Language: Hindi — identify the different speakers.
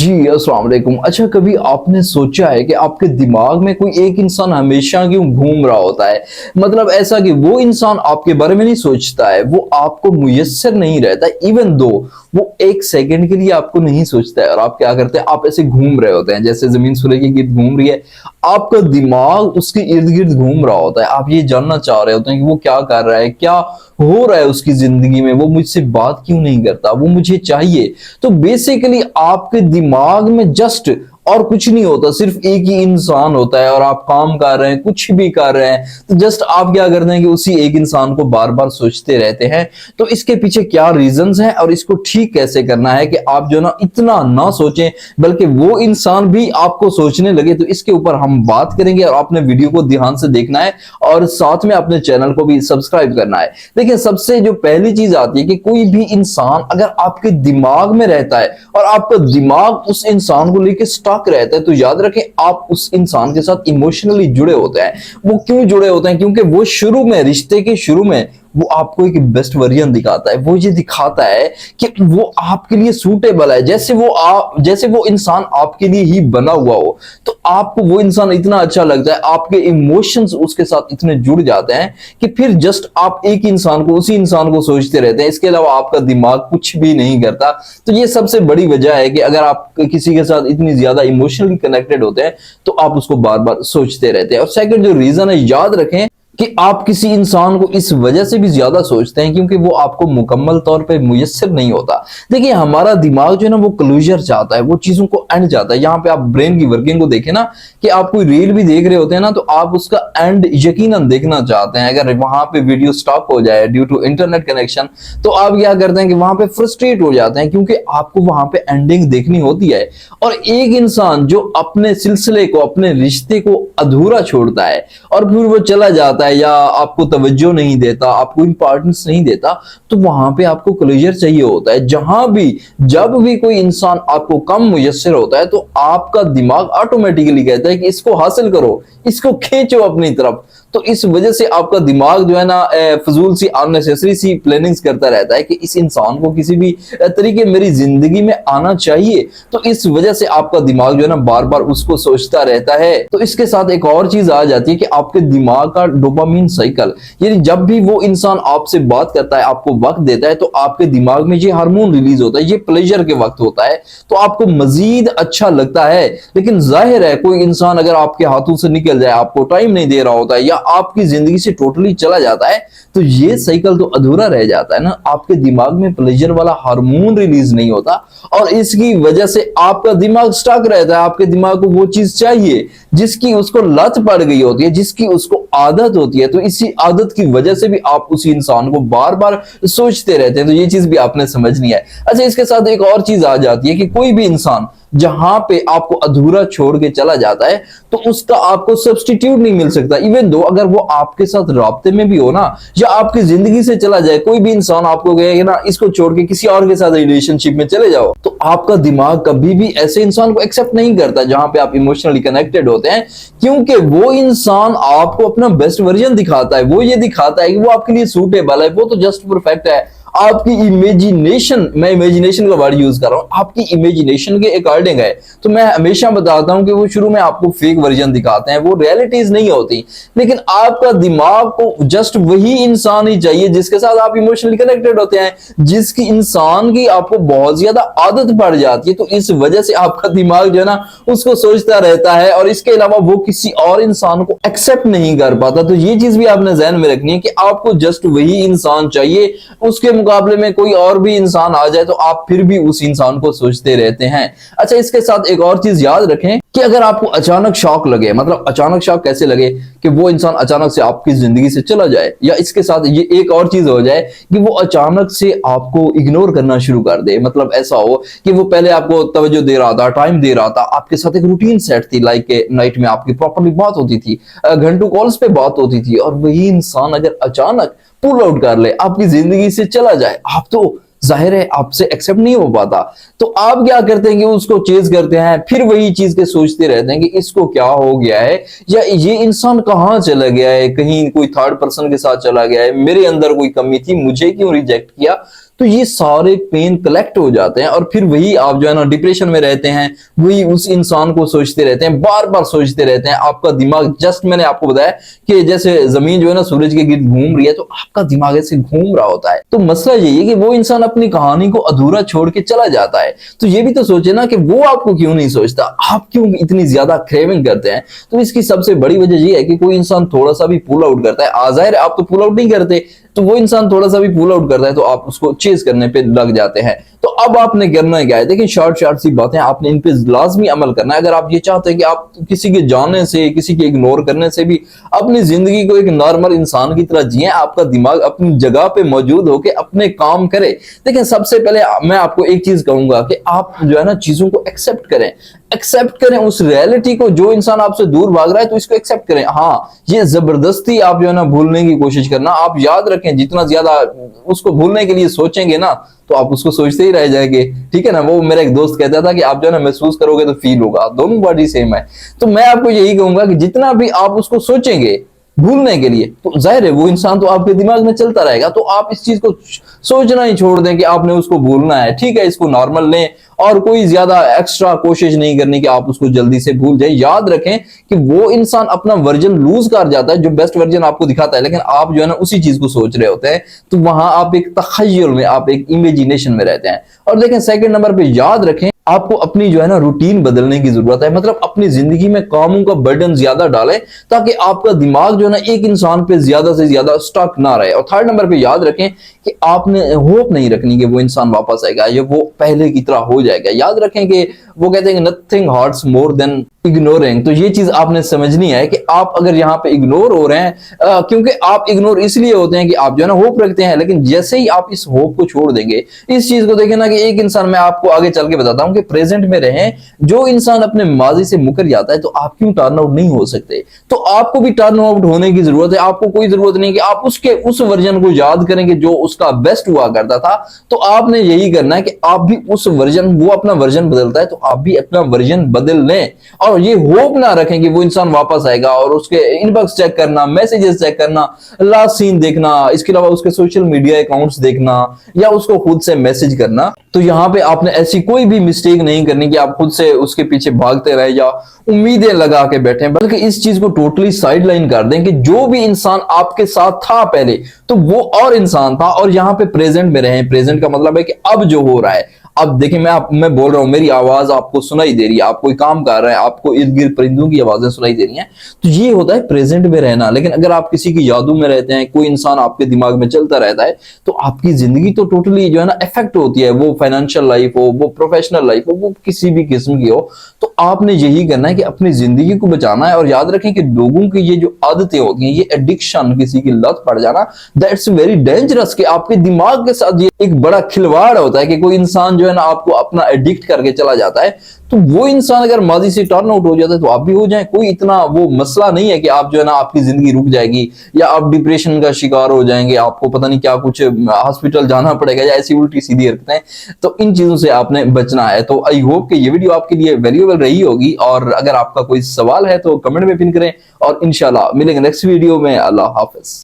Speaker 1: जी अस्सलाम वालेकुम। अच्छा, कभी आपने सोचा है कि आपके दिमाग में कोई एक इंसान हमेशा क्यों घूम रहा होता है? मतलब ऐसा कि वो इंसान आपके बारे में नहीं सोचता है, वो आपको मुयस्सर नहीं रहता, इवन दो वो एक सेकंड के लिए आपको नहीं सोचता है। और आप क्या करते हैं, आप ऐसे घूम रहे होते हैं जैसे जमीन सूर्य के गिर्द घूम रही है, आपका दिमाग उसके इर्द गिर्द घूम रहा होता है। आप ये जानना चाह रहे होते हैं कि वो क्या कर रहा है, क्या हो रहा है उसकी जिंदगी में, वो मुझसे बात क्यों नहीं करता, वो मुझे चाहिए। तो बेसिकली आपके दिमाग में जस्ट और कुछ नहीं होता, सिर्फ एक ही इंसान होता है और आप काम कर रहे हैं, कुछ भी कर रहे हैं, तो जस्ट आप क्या करते हैं कि उसी एक इंसान को बार बार सोचते रहते हैं। तो इसके पीछे क्या रीजंस हैं और इसको ठीक कैसे करना है कि आप जो ना इतना ना सोचें बल्कि वो इंसान भी आपको सोचने लगे, तो इसके ऊपर हम बात करेंगे। और आपने वीडियो को ध्यान से देखना है और साथ में अपने चैनल को भी सब्सक्राइब करना है। देखिए, सबसे जो पहली चीज आती है कि कोई भी इंसान अगर आपके दिमाग में रहता है और आपका दिमाग उस इंसान को लेकर स्टक रहता है, तो याद रखें आप उस इंसान के साथ इमोशनली जुड़े होते हैं। वो क्यों जुड़े होते हैं? क्योंकि वो शुरू में, रिश्ते के शुरू में वो आपको एक बेस्ट वर्जन दिखाता है। वो ये दिखाता है कि वो आपके लिए सूटेबल है, जैसे वो इंसान आपके लिए ही बना हुआ हो। तो आपको वो इंसान इतना अच्छा लगता है, आपके इमोशंस उसके साथ इतने जुड़ जाते हैं कि फिर जस्ट आप एक इंसान को, उसी इंसान को सोचते रहते हैं। इसके अलावा आपका दिमाग कुछ भी नहीं करता। तो ये सबसे बड़ी वजह है कि अगर आप किसी के साथ इतनी ज्यादा इमोशनली कनेक्टेड होते हैं तो आप उसको बार बार सोचते रहते हैं। और सेकंड जो रीजन है, याद रखें कि आप किसी इंसान को इस वजह से भी ज्यादा सोचते हैं क्योंकि वो आपको मुकम्मल तौर पे मुयस्सर नहीं होता। देखिए, हमारा दिमाग जो है ना वो क्लोजर चाहता है, वो चीजों को एंड चाहता है। यहाँ पे आप ब्रेन की वर्किंग को देखें ना, कि आप कोई रील भी देख रहे होते हैं ना, तो आप उसका एंड यकीनन देखना चाहते हैं। अगर वहां पे वीडियो स्टॉप हो जाए ड्यू टू इंटरनेट कनेक्शन, तो आप क्या करते हैं कि वहां पे फ्रस्ट्रेट हो जाते हैं क्योंकि आपको वहां पे एंडिंग देखनी होती है। और एक इंसान जो अपने सिलसिले को, अपने रिश्ते को अधूरा छोड़ता है और फिर वो चला जाता है या आपको तवज्जो नहीं देता, आपको इंपॉर्टेंस नहीं देता, तो वहां पे आपको क्लोजर चाहिए होता है। जहां भी, जब भी कोई इंसान आपको कम मुयस्सर होता है, तो आपका दिमाग ऑटोमेटिकली कहता है कि इसको हासिल करो, इसको खींचो अपनी तरफ। तो इस वजह से आपका दिमाग जो है ना फजूल सी, अननेसेसरी सी प्लानिंग्स करता रहता है कि इस इंसान को किसी भी तरीके मेरी जिंदगी में आना चाहिए। तो इस वजह से आपका दिमाग जो है ना बार बार उसको सोचता रहता है। तो इसके साथ एक और चीज आ जाती है कि आपके दिमाग का डोपामिन साइकिल, यानी जब भी वो इंसान आपसे बात करता है, आपको वक्त देता है, तो आपके दिमाग में ये हार्मोन रिलीज होता है, ये प्लेजर के वक्त होता है, तो आपको मजीद अच्छा लगता है। लेकिन जाहिर है कोई इंसान अगर आपके हाथों से निकल जाए, आपको टाइम नहीं दे रहा होता है या आपकी जिंदगी से टोटली चला जाता है, तो ये साइकिल तो अधूरा रह जाता है ना। आपके दिमाग में प्लेजर वाला हार्मोन रिलीज नहीं होता और इसकी वजह से आपका दिमाग स्टक रहता है। आपके दिमाग को वो चीज चाहिए जिसकी उसको लत पड़ गई होती है, जिसकी उसको आदत होती है। तो इसी आदत की वजह से भी आप उसी इंसान को बार बार सोचते रहते हैं। तो ये चीज भी आपने समझनी है। अच्छा, इसके साथ एक और चीज आ जाती है कि कोई भी इंसान जहां पे आपको अधूरा छोड़ के चला जाता है, तो उसका आपको सब्स्टिट्यूट नहीं मिल सकता। इवन दो अगर वो आपके साथ राब्ते में भी हो ना, या आपकी जिंदगी से चला जाए, कोई भी इंसान आपको कहेगा ना इसको छोड़ के किसी और के साथ रिलेशनशिप में चले जाओ, तो आपका दिमाग कभी भी ऐसे इंसान को एक्सेप्ट नहीं करता जहां पे आप इमोशनली कनेक्टेड होते हैं। क्योंकि वो इंसान आपको अपना बेस्ट वर्जन दिखाता है, वो ये दिखाता है कि वो आपके लिए सूटेबल है, वो तो जस्ट परफेक्ट है। आपकी इमेजिनेशन, मैं इमेजिनेशन का वर्ड यूज कर रहा हूं, आपकी इमेजिनेशन के अकॉर्डिंग है। तो मैं हमेशा बताता हूं कि वो शुरू में आपको फेक वर्जन दिखाते हैं, वो रियलिटीज नहीं होती। लेकिन आपका दिमाग को जस्ट वही इंसान ही चाहिए जिसके साथ आप इमोशनली कनेक्टेड होते हैं, जिसकी इंसान की आपको बहुत ज्यादा आदत पड़ जाती है। तो इस वजह से आपका दिमाग जो है ना उसको सोचता रहता है और इसके अलावा वो किसी और इंसान को एक्सेप्ट नहीं कर पाता। तो ये चीज भी आपने ध्यान में रखनी है कि आपको जस्ट वही इंसान चाहिए, उसके मुकाबले में कोई और भी इंसान आ जाए तो आप फिर भी उस इंसान को सोचते रहते हैं। अच्छा, इसके साथ एक और चीज याद रखें कि अगर आपको अचानक शॉक लगे, मतलब अचानक शॉक कैसे लगे कि वो इंसान अचानक से आपकी जिंदगी से चला जाए, या इसके साथ ये एक और चीज हो जाए कि वो अचानक से आपको इग्नोर करना शुरू कर दे। मतलब ऐसा हो कि वो पहले आपको तवज्जो दे रहा था, टाइम दे रहा था, आपके साथ एक रूटीन सेट थी, लाइक नाइट में आपकी प्रॉपर्ली बात होती थी, घंटों कॉल्स पे बात होती थी, और वही इंसान अगर अचानक पुल आउट कर ले, आपकी जिंदगी से चला जाए, आप तो जाहिर है आपसे एक्सेप्ट नहीं हो पाता। तो आप क्या करते हैं कि उसको चेज करते हैं, फिर वही चीज के सोचते रहते हैं कि इसको क्या हो गया है, या ये इंसान कहाँ चला गया है, कहीं कोई थर्ड पर्सन के साथ चला गया है, मेरे अंदर कोई कमी थी, मुझे क्यों रिजेक्ट किया। तो ये सारे पेन कलेक्ट हो जाते हैं और फिर वही आप जो है ना डिप्रेशन में रहते हैं, वही उस इंसान को सोचते रहते हैं, बार बार सोचते रहते हैं। आपका दिमाग, जस्ट मैंने आपको बताया कि जैसे जमीन जो है ना सूरज के गिर्द घूम रही है, तो आपका दिमाग ऐसे घूम रहा होता है। तो मसला यही है कि वो इंसान अपनी कहानी को अधूरा छोड़ के चला जाता है। तो ये भी तो सोचे ना कि वो आपको क्यों नहीं सोचता, आप क्यों इतनी ज्यादा क्रेविंग करते हैं। तो इसकी सबसे बड़ी वजह ये है कि कोई इंसान थोड़ा सा भी पुल आउट करता है, आजाहिर आप तो पुल आउट नहीं करते, तो वो इंसान थोड़ा सा भी पुल आउट करता है तो आप उसको चेज करने पे लग जाते हैं। तो अब आपने करना क्या है, देखिए शॉर्ट सी बातें, आपने इन पे लाजमी अमल करना है। अगर आप ये चाहते हैं कि आप किसी के जाने से, किसी के इग्नोर करने से भी अपनी जिंदगी को एक नॉर्मल इंसान की तरह जिए, आपका दिमाग अपनी जगह पे मौजूद होकर अपने काम करे। देखिए सबसे पहले मैं आपको एक चीज कहूंगा कि आप जो है ना चीजों को एक्सेप्ट करें उस रियलिटी को। जो इंसान आपसे दूर भाग रहा है तो इसको एक्सेप्ट करें। हाँ, ये जबरदस्ती आप जो है ना भूलने की कोशिश करना, आप याद रखें जितना ज्यादा उसको भूलने के लिए सोचेंगे ना तो आप उसको सोचते ही रह जाएंगे, ठीक है ना। वो मेरा एक दोस्त कहता था कि आप जो है ना महसूस करोगे तो फील होगा, दोनों बॉडी सेम है। तो मैं आपको यही कहूंगा कि जितना भी आप उसको सोचेंगे भूलने के लिए, तो जाहिर है वो इंसान तो आपके दिमाग में चलता रहेगा। तो आप इस चीज को सोचना ही छोड़ दें कि आपने उसको भूलना है, ठीक है, इसको नॉर्मल लें और कोई ज्यादा एक्स्ट्रा कोशिश नहीं करनी कि आप उसको जल्दी से भूल जाए। याद रखें कि वो इंसान अपना वर्जन लूज कर जाता है जो बेस्ट वर्जन आपको दिखाता है, लेकिन आप जो है ना उसी चीज को सोच रहे होते हैं। तो वहां आप एक तखय्युल में, आप एक इमेजिनेशन में रहते हैं। और देखें सेकंड नंबर पे याद रखें आपको अपनी जो है ना रूटीन बदलने की जरूरत है। मतलब अपनी जिंदगी में कामों का बर्डन ज्यादा डालें ताकि आपका दिमाग जो है ना एक इंसान पे ज्यादा से ज्यादा स्टक ना रहे। और थर्ड नंबर पे याद रखें कि आपने होप नहीं रखनी कि वो इंसान वापस आएगा या वो पहले की तरह हो जाएगा। याद रखें कि वो कहते हैं कि nothing hurts more than ignoring. तो ये चीज आपने समझनी है कि आप अगर यहाँ पे इग्नोर हो रहे हैं, क्योंकि आप इग्नोर इसलिए होते हैं कि आप जो है ना होप रखते हैं, लेकिन जैसे ही आप इस होप को छोड़ देंगे, इस चीज को देखें ना कि एक इंसान, मैं आपको आगे चल के बताता हूं कि प्रेजेंट में रहें। जो इंसान अपने माजी से मुकर जाता है तो आप क्यों टर्न आउट नहीं हो सकते। तो आपको भी टर्न आउट होने की जरूरत है। आपको कोई जरूरत नहीं कि आप उसके उस वर्जन को याद करेंगे जो उसका बेस्ट हुआ करता था। तो आपने यही करना है कि आप भी उस वर्जन, वो अपना वर्जन बदलता है तो आप भी अपना वर्जन बदल लें। और ये होप ना रखें कि वो इंसान वापस आएगा और उसके इनबॉक्स चेक करना, मैसेजेस चेक करना, लास्ट सीन देखना, इसके अलावा उसके सोशल मीडिया अकाउंट्स देखना या उसको खुद से मैसेज करना। तो यहां पे आपने ऐसी कोई भी मिस्टेक नहीं करनी कि आप खुद से उसके पीछे भागते रहे या उम्मीदें लगा के बैठे, बल्कि इस चीज को टोटली साइडलाइन कर दें कि जो भी इंसान आपके साथ था पहले तो वो और इंसान था, और यहां पे प्रेजेंट में रहें। प्रेजेंट का मतलब है कि अब जो हो रहा है, अब देखिए मैं बोल रहा हूं, मेरी आवाज आपको सुनाई दे रही है, आप कोई काम कर रहे हैं, आपको इर्द गिर्द परिंदों की आवाजें सुनाई दे रही हैं, तो ये होता है प्रेजेंट में रहना। लेकिन अगर आप किसी की यादों में रहते हैं, कोई इंसान आपके दिमाग में चलता रहता है, तो आपकी जिंदगी तो टोटली जो है ना इफेक्ट होती है। वो फाइनेंशियल लाइफ हो, वो प्रोफेशनल लाइफ हो, वो किसी भी किस्म की हो। तो आपने यही करना है कि अपनी जिंदगी को बचाना है। और याद रखें कि लोगों की ये जो आदतें होती हैं, ये एडिक्शन, किसी की लत पड़ जाना, दैट्स वेरी डेंजरस। कि आपके दिमाग के साथ ये एक बड़ा खिलवाड़ होता है कि कोई इंसान जो है ना आपको अपना एडिक्ट करके चला जाता है। तो वो इंसान अगर माजी से टर्न आउट हो जाता है तो आप भी हो जाएं। कोई इतना वो मसला नहीं है कि आप जो है ना आपकी जिंदगी रुक जाएगी या आप डिप्रेशन का शिकार हो जाएंगे, आपको पता नहीं क्या कुछ हॉस्पिटल जाना पड़ेगा या ऐसी उल्टी सीधी हरकतें। तो इन चीजों से आपने बचना है। तो आई होप कि ये वीडियो आपके लिए वैल्यूएबल रही होगी, और अगर आपका कोई सवाल है तो कमेंट में पिन करें, और इंशाल्लाह मिलेंगे नेक्स्ट वीडियो में। अल्लाह हाफिज।